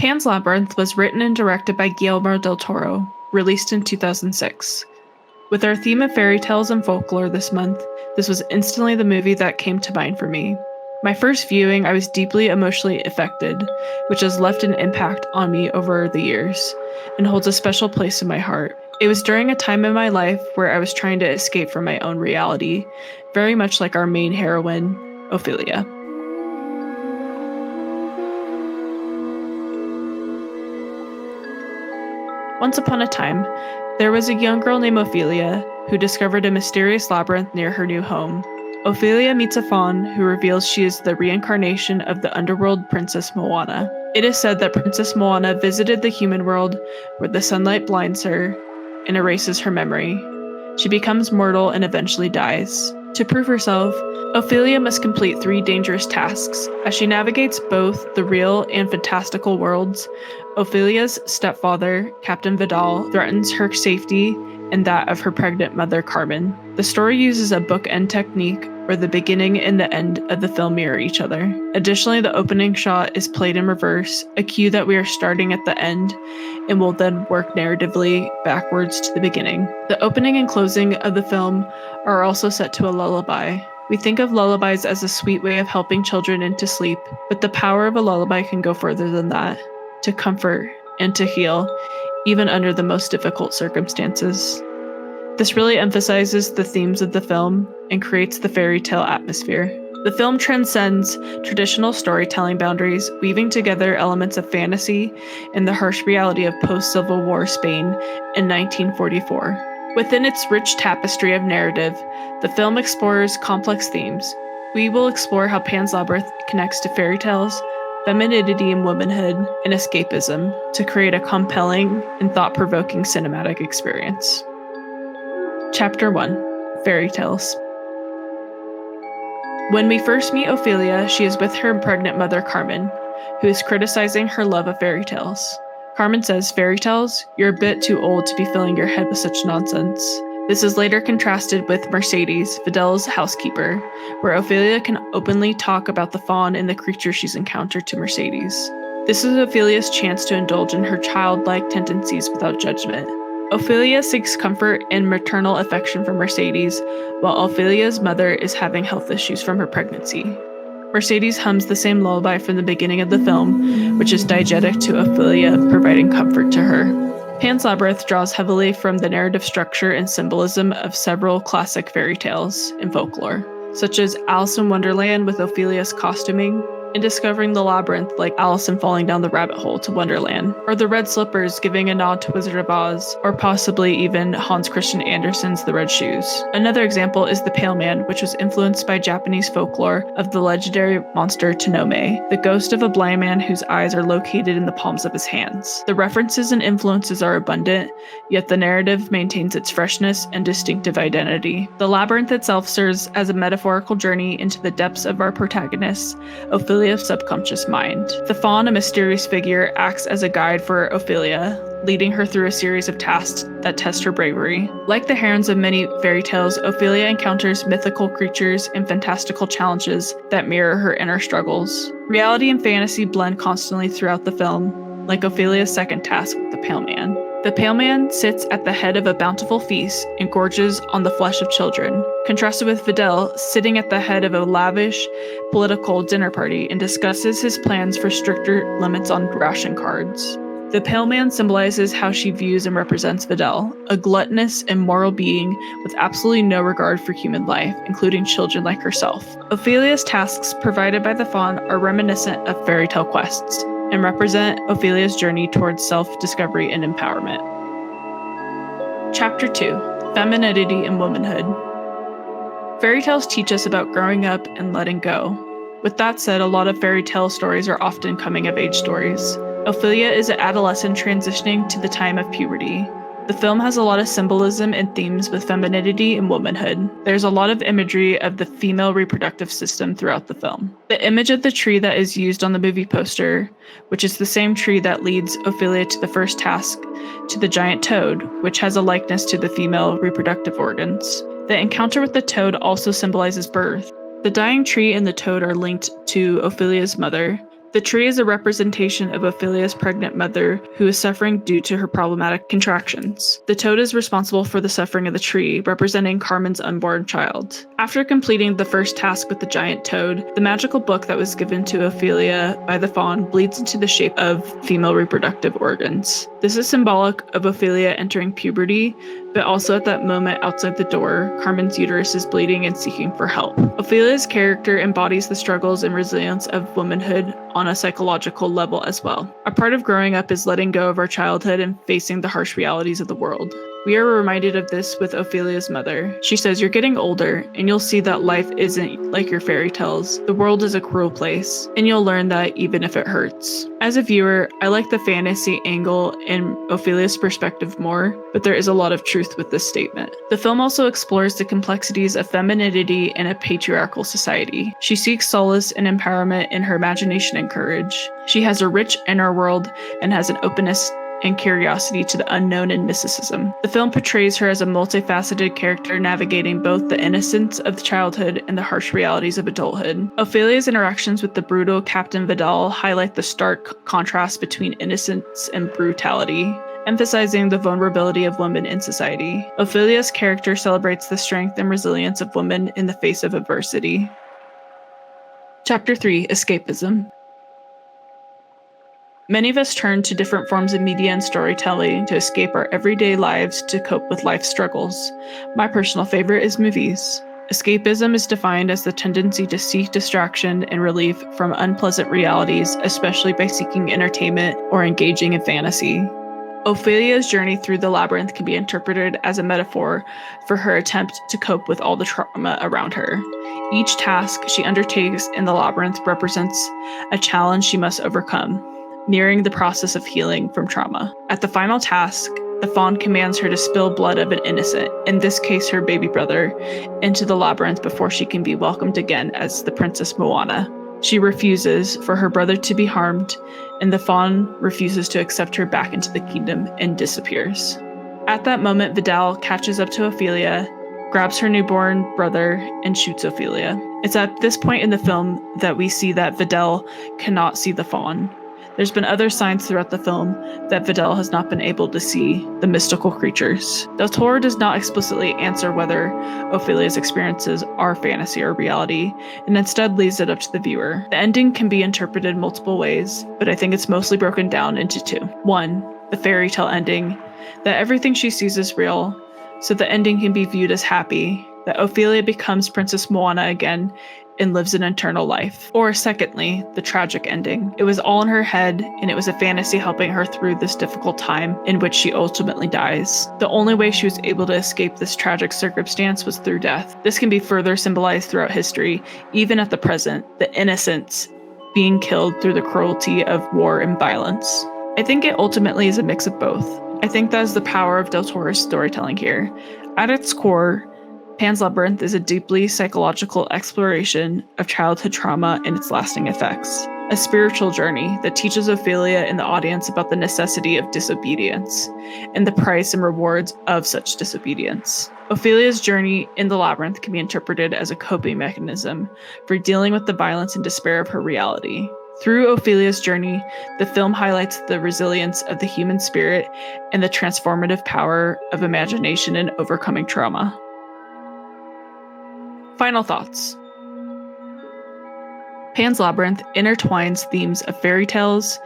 Pan's Labyrinth was written and directed by Guillermo del Toro, released in 2006. With our theme of fairy tales and folklore this month, this was instantly the movie that came to mind for me. My first viewing, I was deeply emotionally affected, which has left an impact on me over the years, and holds a special place in my heart. It was during a time in my life where I was trying to escape from my own reality, very much like our main heroine, Ofelia. Once upon a time, there was a young girl named Ofelia who discovered a mysterious labyrinth near her new home. Ofelia meets a faun who reveals she is the reincarnation of the underworld princess Moanna. It is said that Princess Moanna visited the human world where the sunlight blinds her and erases her memory. She becomes mortal and eventually dies. To prove herself, Ofelia must complete 3 dangerous tasks. As she navigates both the real and fantastical worlds, Ophelia's stepfather, Captain Vidal, threatens her safety and that of her pregnant mother, Carmen. The story uses a bookend technique where the beginning and the end of the film mirror each other. Additionally, the opening shot is played in reverse, a cue that we are starting at the end and will then work narratively backwards to the beginning. The opening and closing of the film are also set to a lullaby. We think of lullabies as a sweet way of helping children into sleep, but the power of a lullaby can go further than that, to comfort and to heal, even under the most difficult circumstances. This really emphasizes the themes of the film and creates the fairy tale atmosphere. The film transcends traditional storytelling boundaries, weaving together elements of fantasy and the harsh reality of post-Civil War Spain in 1944. Within its rich tapestry of narrative, the film explores complex themes. We will explore how Pan's Labyrinth connects to fairy tales, femininity and womanhood, and escapism to create a compelling and thought-provoking cinematic experience. Chapter 1: Fairytales. When we first meet Ofelia, she is with her pregnant mother Carmen, who is criticizing her love of fairy tales. Carmen says, "Fairy tales? You're a bit too old to be filling your head with such nonsense." This is later contrasted with Mercedes, Fidel's housekeeper, where Ofelia can openly talk about the faun and the creature she's encountered to Mercedes. This is Ophelia's chance to indulge in her childlike tendencies without judgment. Ofelia seeks comfort and maternal affection from Mercedes, while Ophelia's mother is having health issues from her pregnancy. Mercedes hums the same lullaby from the beginning of the film, which is diegetic to Ofelia, providing comfort to her. Pan's Labyrinth draws heavily from the narrative structure and symbolism of several classic fairy tales and folklore, such as Alice in Wonderland with Ophelia's costuming, and discovering the labyrinth like Alice in falling down the rabbit hole to Wonderland, or the Red Slippers giving a nod to Wizard of Oz, or possibly even Hans Christian Andersen's The Red Shoes. Another example is The Pale Man, which was influenced by Japanese folklore of the legendary monster Tonome, the ghost of a blind man whose eyes are located in the palms of his hands. The references and influences are abundant, yet the narrative maintains its freshness and distinctive identity. The labyrinth itself serves as a metaphorical journey into the depths of our protagonist, Ophelia's subconscious mind. The faun, a mysterious figure, acts as a guide for Ofelia, leading her through a series of tasks that test her bravery. Like the heroines of many fairy tales, Ofelia encounters mythical creatures and fantastical challenges that mirror her inner struggles. Reality and fantasy blend constantly throughout the film, like Ophelia's second task with the Pale Man. The Pale Man sits at the head of a bountiful feast and gorges on the flesh of children, contrasted with Vidal sitting at the head of a lavish political dinner party and discusses his plans for stricter limits on ration cards. The Pale Man symbolizes how she views and represents Vidal, a gluttonous and moral being with absolutely no regard for human life, including children like herself. Ophelia's tasks provided by the faun are reminiscent of fairy tale quests, and represent Ophelia's journey towards self-discovery and empowerment. Chapter 2: Femininity and Womanhood. Fairy tales teach us about growing up and letting go. With that said, a lot of fairy tale stories are often coming-of-age stories. Ofelia is an adolescent transitioning to the time of puberty. The film has a lot of symbolism and themes with femininity and womanhood. There's a lot of imagery of the female reproductive system throughout the film. The image of the tree that is used on the movie poster, which is the same tree that leads Ofelia to the first task, to the giant toad, which has a likeness to the female reproductive organs. The encounter with the toad also symbolizes birth. The dying tree and the toad are linked to Ophelia's mother, The tree is a representation of Ophelia's pregnant mother who is suffering due to her problematic contractions. The toad is responsible for the suffering of the tree, representing Carmen's unborn child. After completing the first task with the giant toad, the magical book that was given to Ofelia by the faun bleeds into the shape of female reproductive organs. This is symbolic of Ofelia entering puberty, but also at that moment outside the door, Carmen's uterus is bleeding and seeking for help. Ophelia's character embodies the struggles and resilience of womanhood on a psychological level as well. A part of growing up is letting go of our childhood and facing the harsh realities of the world. We are reminded of this with Ophelia's mother. She says, "You're getting older, and you'll see that life isn't like your fairy tales. The world is a cruel place, and you'll learn that even if it hurts." As a viewer, I like the fantasy angle and Ophelia's perspective more, but there is a lot of truth with this statement. The film also explores the complexities of femininity in a patriarchal society. She seeks solace and empowerment in her imagination and courage. She has a rich inner world and has an openness and curiosity to the unknown and mysticism. The film portrays her as a multifaceted character navigating both the innocence of childhood and the harsh realities of adulthood. Ophelia's interactions with the brutal Captain Vidal highlight the stark contrast between innocence and brutality, emphasizing the vulnerability of women in society. Ophelia's character celebrates the strength and resilience of women in the face of adversity. Chapter 3: Escapism. Many of us turn to different forms of media and storytelling to escape our everyday lives to cope with life's struggles. My personal favorite is movies. Escapism is defined as the tendency to seek distraction and relief from unpleasant realities, especially by seeking entertainment or engaging in fantasy. Ophelia's journey through the labyrinth can be interpreted as a metaphor for her attempt to cope with all the trauma around her. Each task she undertakes in the labyrinth represents a challenge she must overcome, nearing the process of healing from trauma. At the final task, the faun commands her to spill blood of an innocent, in this case her baby brother, into the labyrinth before she can be welcomed again as the Princess Moanna. She refuses for her brother to be harmed, and the faun refuses to accept her back into the kingdom and disappears. At that moment, Vidal catches up to Ofelia, grabs her newborn brother, and shoots Ofelia. It's at this point in the film that we see that Vidal cannot see the faun. There's been other signs throughout the film that Vidal has not been able to see the mystical creatures. Del Toro does not explicitly answer whether Ophelia's experiences are fantasy or reality, and instead leaves it up to the viewer. The ending can be interpreted multiple ways, but I think it's mostly broken down into two. One, the fairy tale ending, that everything she sees is real, so the ending can be viewed as happy, that Ofelia becomes Princess Moanna again and lives an eternal life. Or secondly, the tragic ending. It was all in her head, and it was a fantasy helping her through this difficult time in which she ultimately dies. The only way she was able to escape this tragic circumstance was through death. This can be further symbolized throughout history, even at the present, the innocents being killed through the cruelty of war and violence. I think it ultimately is a mix of both. I think that is the power of Del Toro's storytelling here. At its core, Pan's Labyrinth is a deeply psychological exploration of childhood trauma and its lasting effects. A spiritual journey that teaches Ofelia and the audience about the necessity of disobedience and the price and rewards of such disobedience. Ophelia's journey in the labyrinth can be interpreted as a coping mechanism for dealing with the violence and despair of her reality. Through Ophelia's journey, the film highlights the resilience of the human spirit and the transformative power of imagination in overcoming trauma. Final thoughts. Pan's Labyrinth intertwines themes of fairy tales,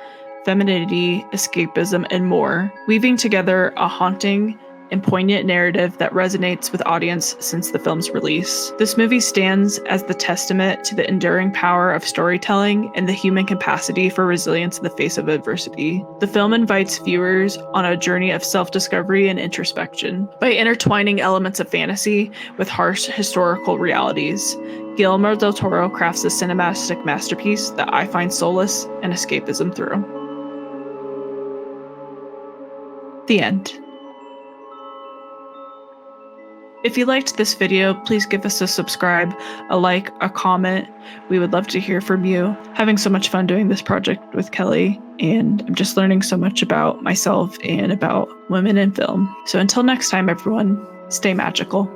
femininity, escapism, and more, weaving together a haunting and poignant narrative that resonates with audience since the film's release. This movie stands as the testament to the enduring power of storytelling and the human capacity for resilience in the face of adversity. The film invites viewers on a journey of self-discovery and introspection. By intertwining elements of fantasy with harsh historical realities, Guillermo del Toro crafts a cinematic masterpiece that I find solace and escapism through. The end. If you liked this video, please give us a subscribe, a like, a comment. We would love to hear from you. Having so much fun doing this project with Kelli, and I'm just learning so much about myself and about women in film. So until next time, everyone, stay magical.